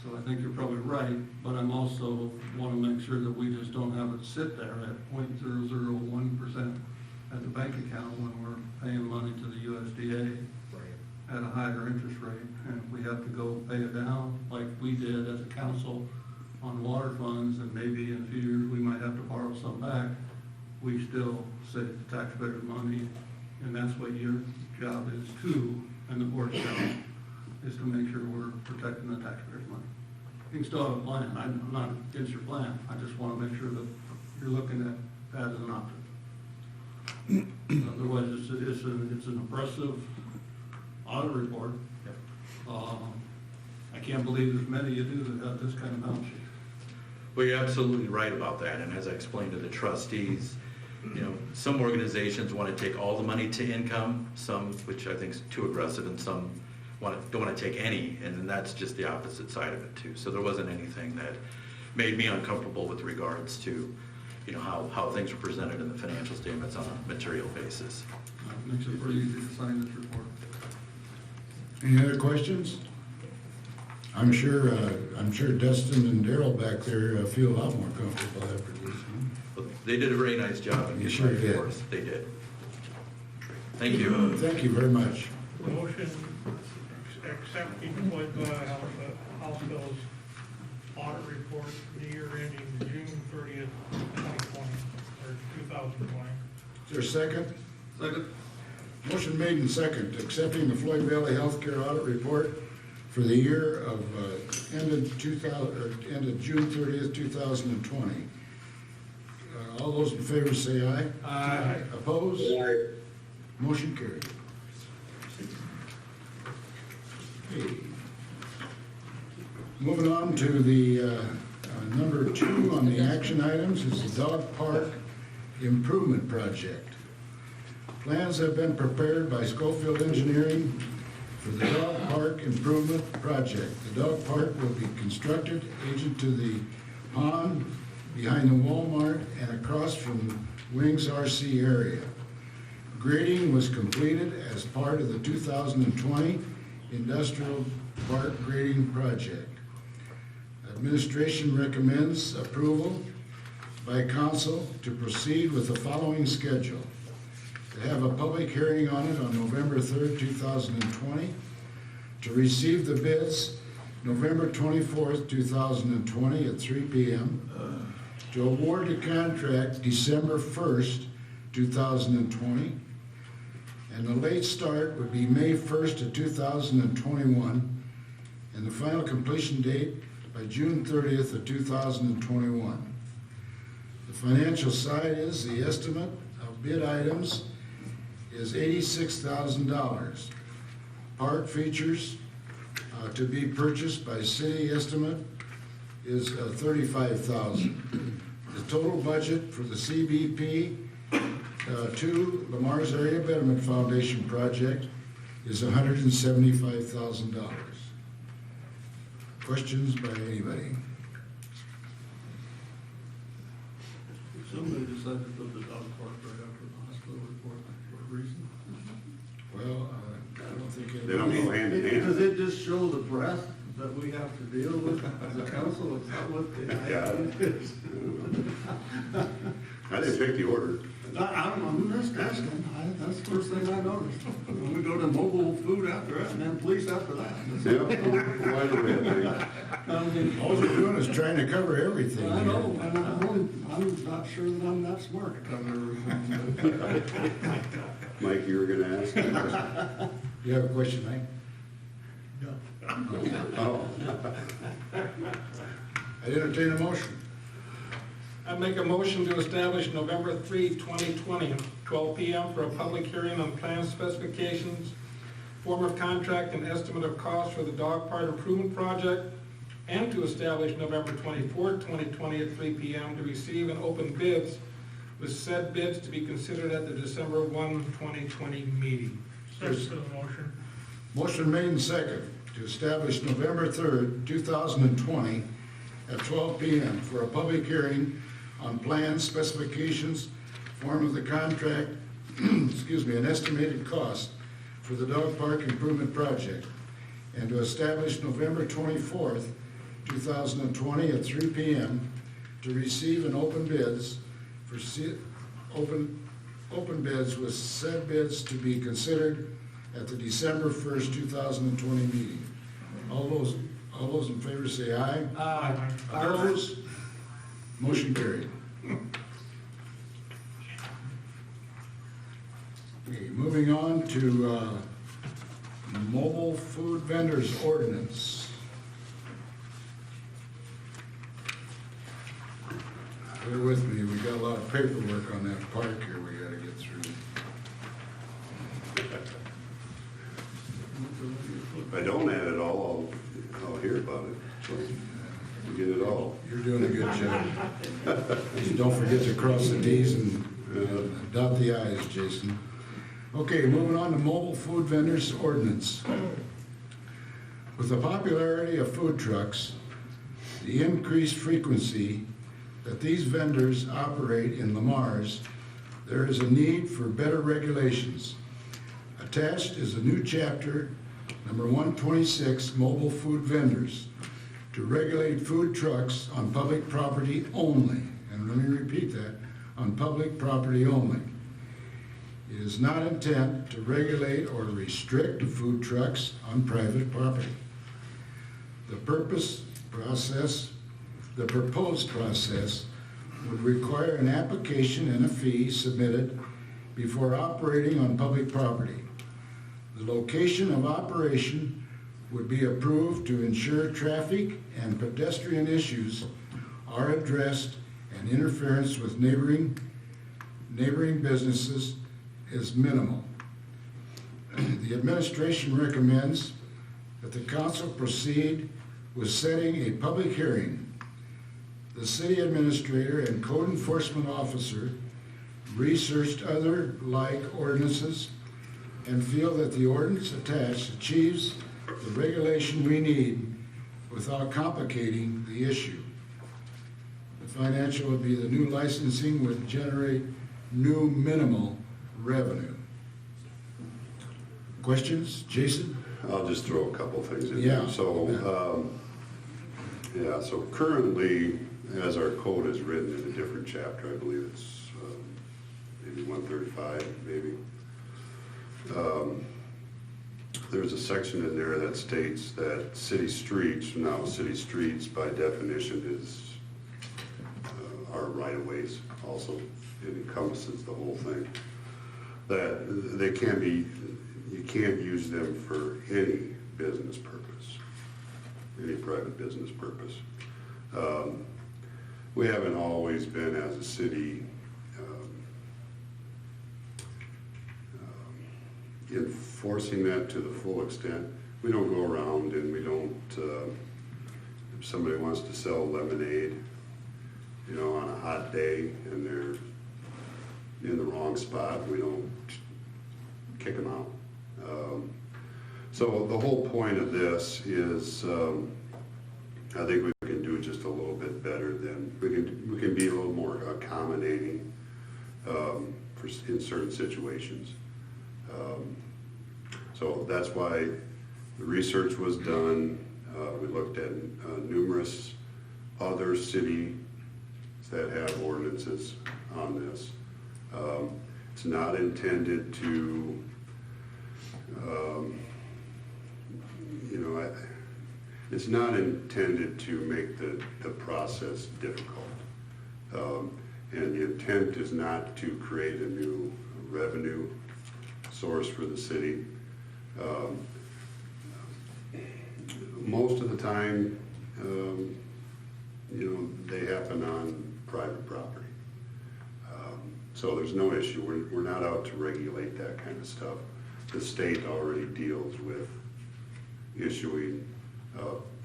So I think you're probably right, but I'm also want to make sure that we just don't have it sit there at 0.001% at the bank account when we're paying money to the USDA at a higher interest rate. And if we have to go pay it down, like we did as a council on water funds, and maybe in a few years we might have to borrow some back, we still save the taxpayers money, and that's what your job is too, and the board's job, is to make sure we're protecting the taxpayers' money. You can still have a plan. I'm not against your plan. I just want to make sure that you're looking at that as an option. Otherwise, it's an oppressive audit report. I can't believe there's many you do that have this kind of balance sheet. Well, you're absolutely right about that, and as I explained to the trustees, you know, some organizations want to take all the money to income, some, which I think is too aggressive, and some don't want to take any, and then that's just the opposite side of it too. So there wasn't anything that made me uncomfortable with regards to, you know, how things were presented in the financial statements on a material basis. Makes it pretty easy to sign this report. Any other questions? I'm sure Dustin and Daryl back there feel a lot more comfortable after this. But they did a very nice job. In You sure did. reports. They did. Thank you. Thank you very much. Motion accepting Floyd House Bill's audit report for the year ending June 30th, 2020, or 2020. Is there a second? Second. Motion made and second, accepting the Floyd Valley Healthcare Audit Report for the year of ended June 30th, 2020. All those in favor say aye. Aye. Opposed? Aye. Motion carried. Okay. Moving on to the number 2 on the action items is the Dog Park Improvement Project. Plans have been prepared by Schofield Engineering for the Dog Park Improvement Project. The dog park will be constructed adjacent to the pond, behind the Walmart, and across from Wings RC area. Grading was completed as part of the 2020 Industrial Park Grading Project. Administration recommends approval by council to proceed with the following schedule. To have a public hearing on it on November 3rd, 2020. To receive the bids November 24th, 2020 at 3 p.m. To award the contract December 1st, 2020. And the late start would be May 1st of 2021. And the final completion date by June 30th of 2021. The financial side is the estimate of bid items is $86,000. Park features to be purchased by city estimate is $35,000. The total budget for the CBP to Lamar's Area Betterment Foundation project is $175,000. Questions by anybody? Somebody decided to put the dog park right after the hospital report for a reason. Well, I don't think They don't go hand in Does hand. it just show the breadth that we have to deal with as a council? Is that what the idea is? I didn't pick the order. I'm just asking. That's the first thing I noticed. When we go to mobile food after that, and then police after that. Yep. Why do we have to- I mean, all we're doing is trying to cover everything. I know, and I'm not sure that I'm that smart to cover everything. Mike, you were gonna ask? a question? You have a question, Mike? Oh, I entertain a motion. I make a motion to establish November 3, 2020, 12 p.m. for a public hearing on plan specifications, form of contract and estimate of cost for the dog park improvement project, and to establish November 24, 2020 at 3 p.m. to receive and open bids, with said bids to be considered at the December 1, 2020 meeting. Second the motion. Motion made and second to establish November 3rd, 2020 at 12 p.m. for a public hearing on plans, specifications, form of the contract, excuse me, an estimated cost for the dog park improvement project, and to establish November 24th, 2020 at 3 p.m. to receive and open bids open bids with said bids to be considered at the December 1st, 2020 meeting. All those in favor say aye. Aye. Opposed? Motion carried. Okay, moving on to mobile food vendors ordinance. Bear with me, we got a lot of paperwork on that park here we gotta get through. If I don't add it all, I'll hear about it. You get it all. You're doing a good job. Just don't forget to cross the Ts and dot the Is, Jason. Okay, moving on to mobile food vendors ordinance. With the popularity of food trucks, the increased frequency that these vendors operate in Lamar's, there is a need for better regulations. Attached is a new chapter, number 126, mobile food vendors, to regulate food trucks on public property only. And let me repeat that, on public property only. It is not intent to regulate or restrict food trucks on private property. The proposed process would require an application and a fee submitted before operating on public property. The location of operation would be approved to ensure traffic and pedestrian issues are addressed and interference with neighboring businesses is minimal. The administration recommends that the council proceed with setting a public hearing. The city administrator and code enforcement officer researched other like ordinances and feel that the ordinance attached achieves the regulation we need without complicating the issue. The financial would be the new licensing would generate new minimal revenue. Questions? Jason? I'll just throw a couple things in Yeah. there. So, so currently, as our code is written in a different chapter, I believe it's maybe 135, maybe. There's a section in there that states that city streets by definition is our right-of-ways also. It encompasses the whole thing. That they can't be, you can't use them for any business purpose, any private business purpose. We haven't always been, as a city, enforcing that to the full extent. We don't go around and we don't, if somebody wants to sell lemonade, on a hot day and they're in the wrong spot, we don't kick them out. So the whole point of this is, I think we can do just a little bit better than, we can be a little more accommodating in certain situations. So that's why the research was done. We looked at numerous other cities that have ordinances on this. It's not intended to, it's not intended to make the process difficult. And the intent is not to create a new revenue source for the city. Most of the time, they happen on private property. So there's no issue. We're not out to regulate that kind of stuff. The state already deals with issuing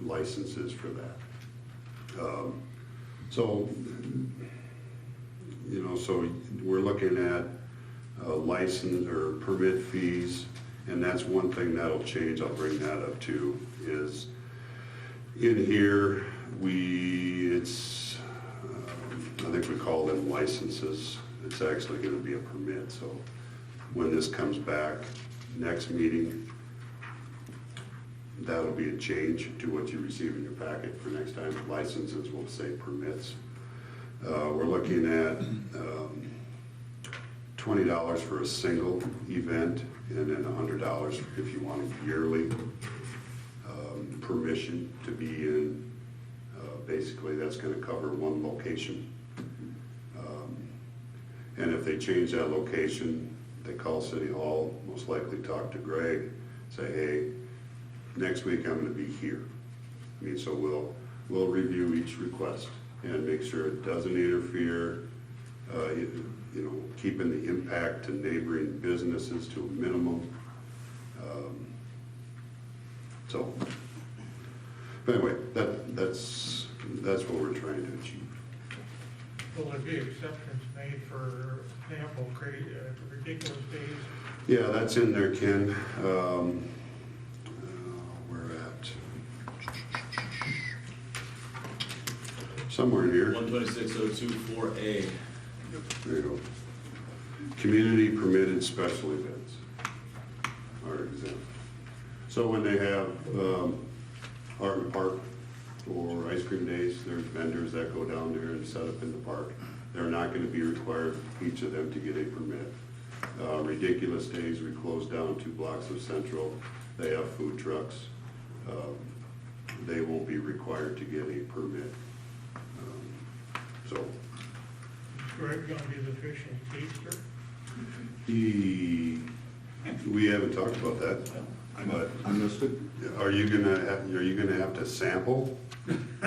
licenses for that. So we're looking at license or permit fees, and that's one thing that'll change. I'll bring that up too, is in here, I think we call them licenses. It's actually gonna be a permit, so when this comes back next meeting, That'll be a change to what you receive in your packet for next time. Licenses will say permits. We're looking at $20 for a single event, and then $100 if you want a yearly permission to be in. Basically, that's going to cover one location. And if they change that location, they call City Hall, most likely talk to Greg, say, hey, next week I'm going to be here. I mean, so we'll review each request and make sure it doesn't interfere, you know, keeping the impact to neighboring businesses to a minimum. So, but anyway, that's what we're trying to achieve. Will there be exceptions made for example, ridiculous days? Yeah, that's in there, Ken. We're at somewhere in here. 126.02.4A. There you go. Community permitted special events are exempt. So when they have art in the park or ice cream days, there's vendors that go down there and set up in the park. They're not going to be required, each of them, to get a permit. Ridiculous days, we close down 2 blocks of Central. They have food trucks. They won't be required to get a permit. So Greg gonna be the official taster? we haven't talked about that, but are you gonna have to sample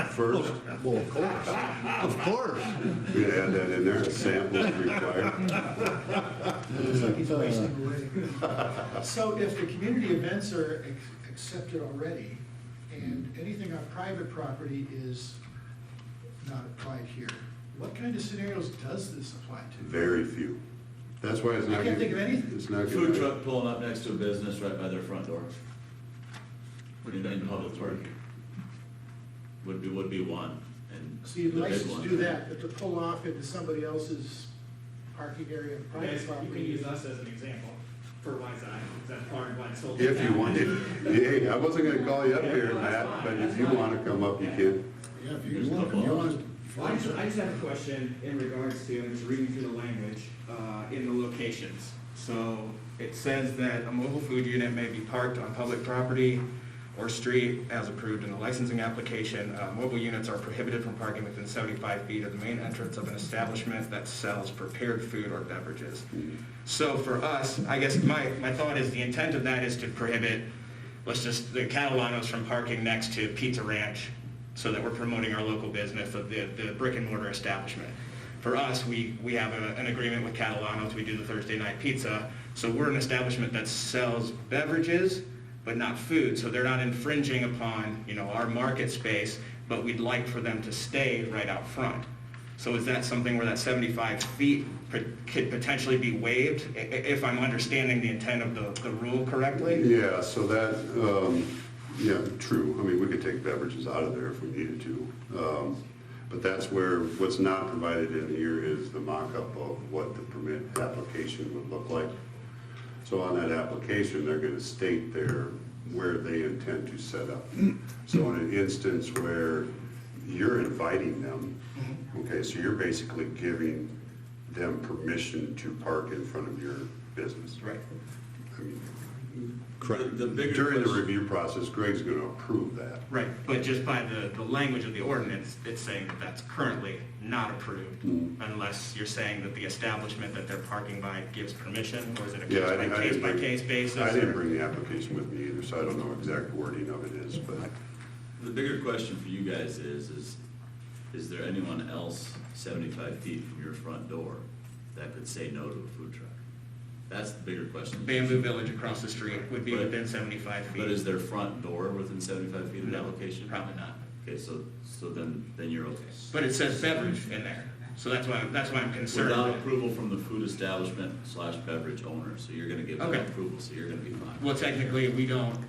first? Well, of course. Of course. We add that in there, a sample is required. Looks like he's wasting away. So if the community events are accepted already, and anything on private property is not applied here, what kind of scenarios does this apply to? Very few. That's why it's not. I can't think of anything. It's not. Food truck pulling up next to a business right by their front door. In public park. Would be one, and So you'd the like big to one. do that, but to pull off into somebody else's parking area, You private guys, you can property. use us as an example for Liza, is that far and wide still? If you want, hey, I wasn't gonna call you up here, Matt, but if you wanna come up, you can. Yeah, if you want. Well, I just have a question in regards to, and just reading through the language, in the locations. So it says that a mobile food unit may be parked on public property or street as approved in the licensing application. Mobile units are prohibited from parking within 75 feet of the main entrance of an establishment that sells prepared food or beverages. So for us, I guess my thought is the intent of that is to prohibit, the Catalanos from parking next to Pizza Ranch, so that we're promoting our local business of the brick and mortar establishment. For us, we have an agreement with Catalanos, we do the Thursday night pizza, so we're an establishment that sells beverages, but not food, so they're not infringing upon, our market space, but we'd like for them to stay right out front. So is that something where that 75 feet could potentially be waived, if I'm understanding the intent of the rule correctly? Yeah, so that, yeah, true. I mean, we could take beverages out of there if we needed to. But that's where, what's not provided in here is the mock-up of what the permit application would look like. So on that application, they're gonna state where they intend to set up. So in an instance where you're inviting them, okay, so you're basically giving them permission to park in front of your business. Right. I mean, The bigger during the question- review process, Greg's gonna approve that. Right, but just by the language of the ordinance, it's saying that that's currently not approved, unless you're saying that the establishment that they're parking by gives permission, or is it a Yeah, I didn't case-by-case basis? I didn't or- bring the application with me either, so I don't know exact wording of it is, but The bigger question for you guys is there anyone else 75 feet from your front door that could say no to a food truck? That's the bigger question. Bamboo Village across the street would be But- within 75 feet. But is their front door within 75 feet of that No, location? probably not. Okay, so then you're okay. But it says beverage in there, so that's why I'm concerned. Without that- approval from the food establishment / beverage owner, so you're gonna give them Okay. approval, so you're gonna be fine. Well, technically, we don't,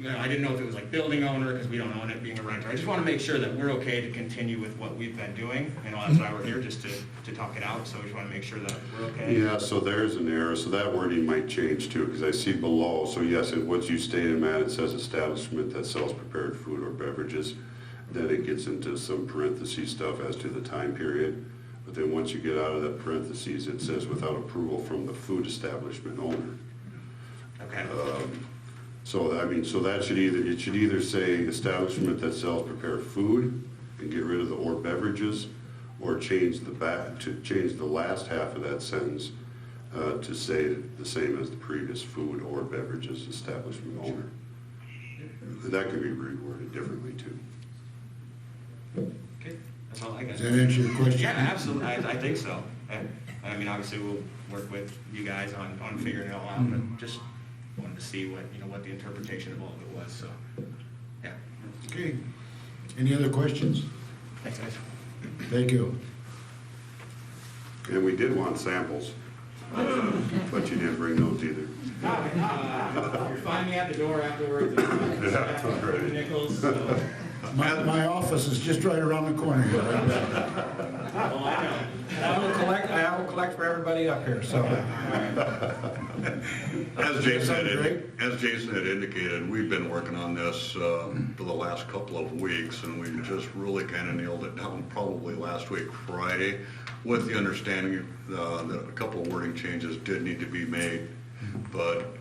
I didn't know if it was like building owner, because we don't own it, being a renter. I just want to make sure that we're okay to continue with what we've been doing. You know, that's why we're here, just to talk it out, so we just want to make sure that we're okay. Yeah, so there's an error, so that wording might change too, because I see below, so yes, what you stated, Matt, it says establishment that sells prepared food or beverages. Then it gets into some parentheses stuff as to the time period. But then once you get out of that parentheses, it says without approval from the food establishment owner. Okay. So, I mean, so that should either say establishment that sells prepared food and get rid of the or beverages, or change the last half of that sentence to say the same as the previous food or beverages establishment owner. That could be reworded differently too. Okay, that's all I got. Does that answer your question? Yeah, absolutely, I think so. I mean, obviously, we'll work with you guys on figuring it all out, but just wanted to see what, you know, what the interpretation of all of it was, so, yeah. Okay. Any other questions? Thanks, guys. Thank you. And we did want samples, but you didn't bring those either. You'll find me at the door afterwards. Nichols, so. My office is just right around the corner here. Oh, I know. I will collect for everybody up here, so. As Jason Great. had indicated, we've been working on this for the last couple of weeks, and we just really kind of nailed it down probably last week, Friday, with the understanding that a couple of wording changes did need to be made, but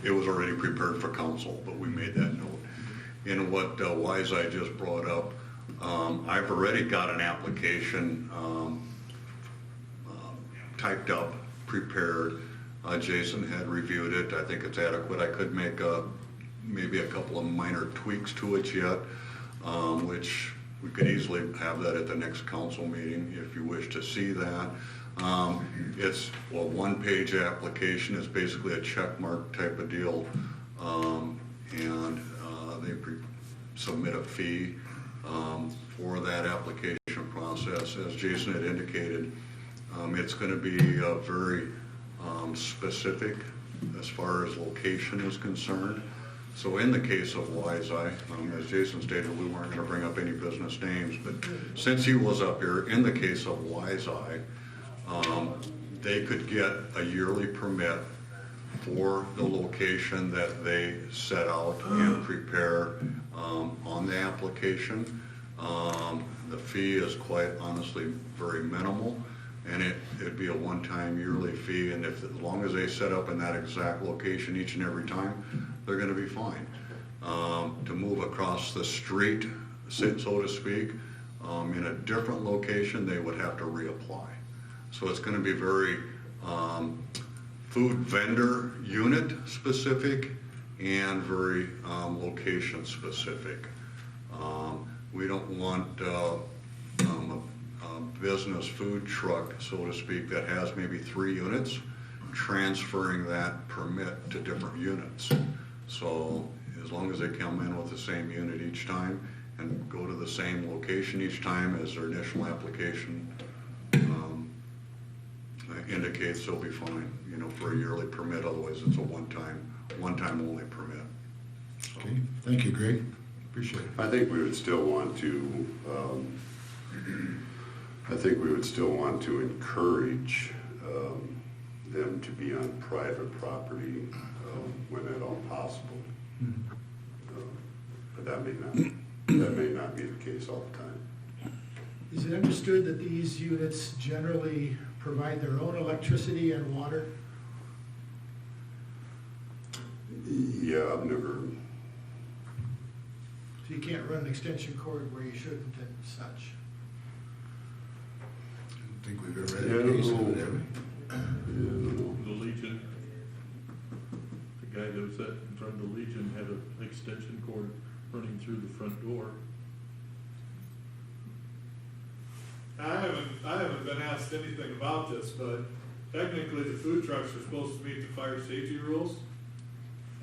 it was already prepared for council, but we made that note. And what Wise-Eye just brought up, I've already got an application typed up, prepared. Jason had reviewed it. I think it's adequate. I could make maybe a couple of minor tweaks to it yet, which we could easily have that at the next council meeting if you wish to see that. It's a one-page application. It's basically a check mark type of deal. And they submit a fee for that application process. As Jason had indicated, it's going to be very specific as far as location is concerned. So in the case of Wise-Eye, as Jason stated, we weren't going to bring up any business names, but since he was up here, in the case of Wise-Eye, they could get a yearly permit for the location that they set out and prepare on the application. The fee is quite honestly very minimal, and it'd be a one-time yearly fee, and as long as they set up in that exact location each and every time, they're going to be fine. To move across the street, so to speak, in a different location, they would have to reapply. So it's going to be very food vendor unit specific and very location specific. We don't want a business food truck, so to speak, that has maybe 3 units, transferring that permit to different units. So as long as they come in with the same unit each time and go to the same location each time as their initial application indicates, they'll be fine, you know, for a yearly permit. Otherwise, it's a one-time only permit. So. Okay, thank you, Greg. Appreciate it. I think we would still want to, encourage them to be on private property when at all possible. But that may not be the case all the time. Is it understood that these units generally provide their own electricity and water? Yeah, I've never, So you can't run an extension cord where you shouldn't and such? I don't think we've ever had a case of it, have we? The Legion, the guy that was in front of the Legion had an extension cord running through the front door. I haven't been asked anything about this, but technically the food trucks are supposed to meet the fire safety rules.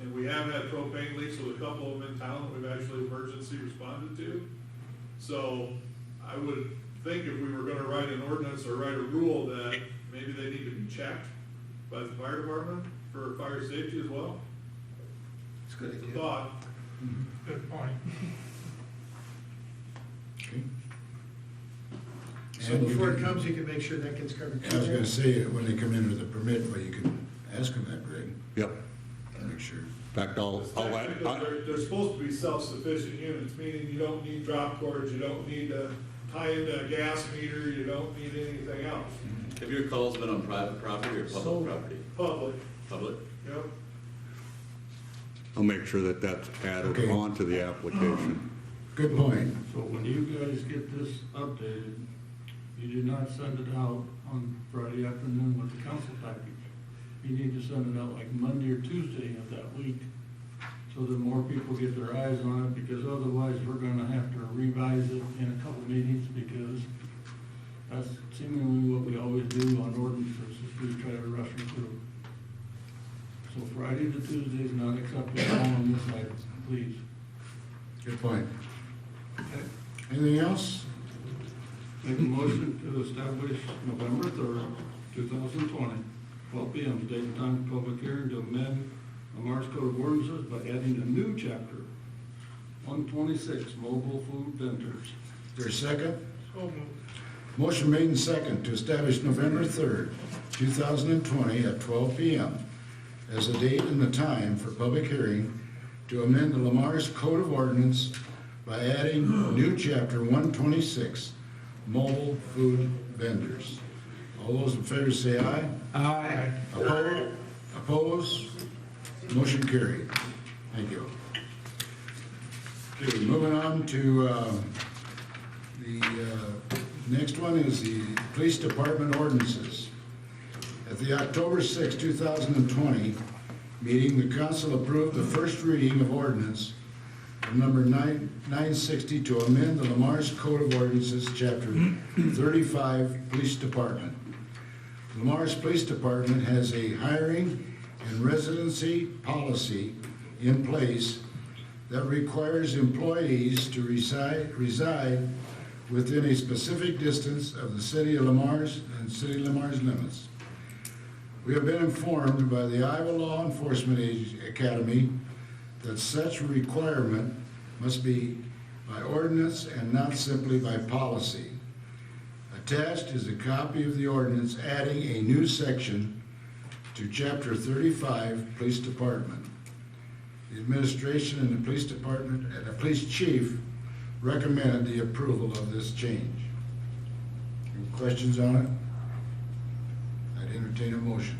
And we have had propane leaks with a couple of them in town that we've actually emergency responded to. So I would think if we were gonna write an ordinance or write a rule that maybe they need to be checked by the fire department for fire safety as well. It's a good It's a idea. thought. Good point. Okay. So And you before it can- comes, you can make sure that gets covered. I was gonna say, when they come in with a permit, well, you can ask them that, Greg, Yep. make sure. In fact, I'll They're supposed to be self-sufficient units, meaning you don't need drop cords, you don't need to tie into a gas meter, you don't need anything else. Have your calls been on private property or public property? Public, Public? yep. I'll make sure that that's added Okay. onto the application. Good point. So when you guys get this updated, you do not send it out on Friday afternoon with the council package. You need to send it out like Monday or Tuesday of that week, so that more people get their eyes on it, because otherwise we're gonna have to revise it in a couple meetings, because that's seemingly what we always do on ordinances, is we try to rush them through. So Friday to Tuesday is not acceptable on this item, please. Good point. Anything else? Make a motion to establish November 3rd, 2020, 12 p.m. date and time for public hearing to amend Lamar's Code of Ordinances by adding a new chapter, 126, mobile food vendors. Is there a second? So moved. Motion made and second to establish November 3rd, 2020 at 12 p.m. as the date and the time for public hearing to amend the Lamar's Code of Ordinance by adding new chapter 126, mobile food vendors. All those in favor say aye. Aye. Opposed? Motion carried. Thank you. Okay, moving on to the next one is the Police Department ordinances. At the October 6, 2020 meeting, the council approved the first reading of ordinance number 960 to amend the Lamar's Code of Ordinances, Chapter 35, Police Department. Lamar's Police Department has a hiring and residency policy in place that requires employees to reside within a specific distance of the city of Lamar's and city of Lamar's limits. We have been informed by the Iowa Law Enforcement Academy that such requirement must be by ordinance and not simply by policy. Attached is a copy of the ordinance adding a new section to Chapter 35, Police Department. The administration and the police department and the police chief recommended the approval of this change. Any questions on it? I'd entertain a motion.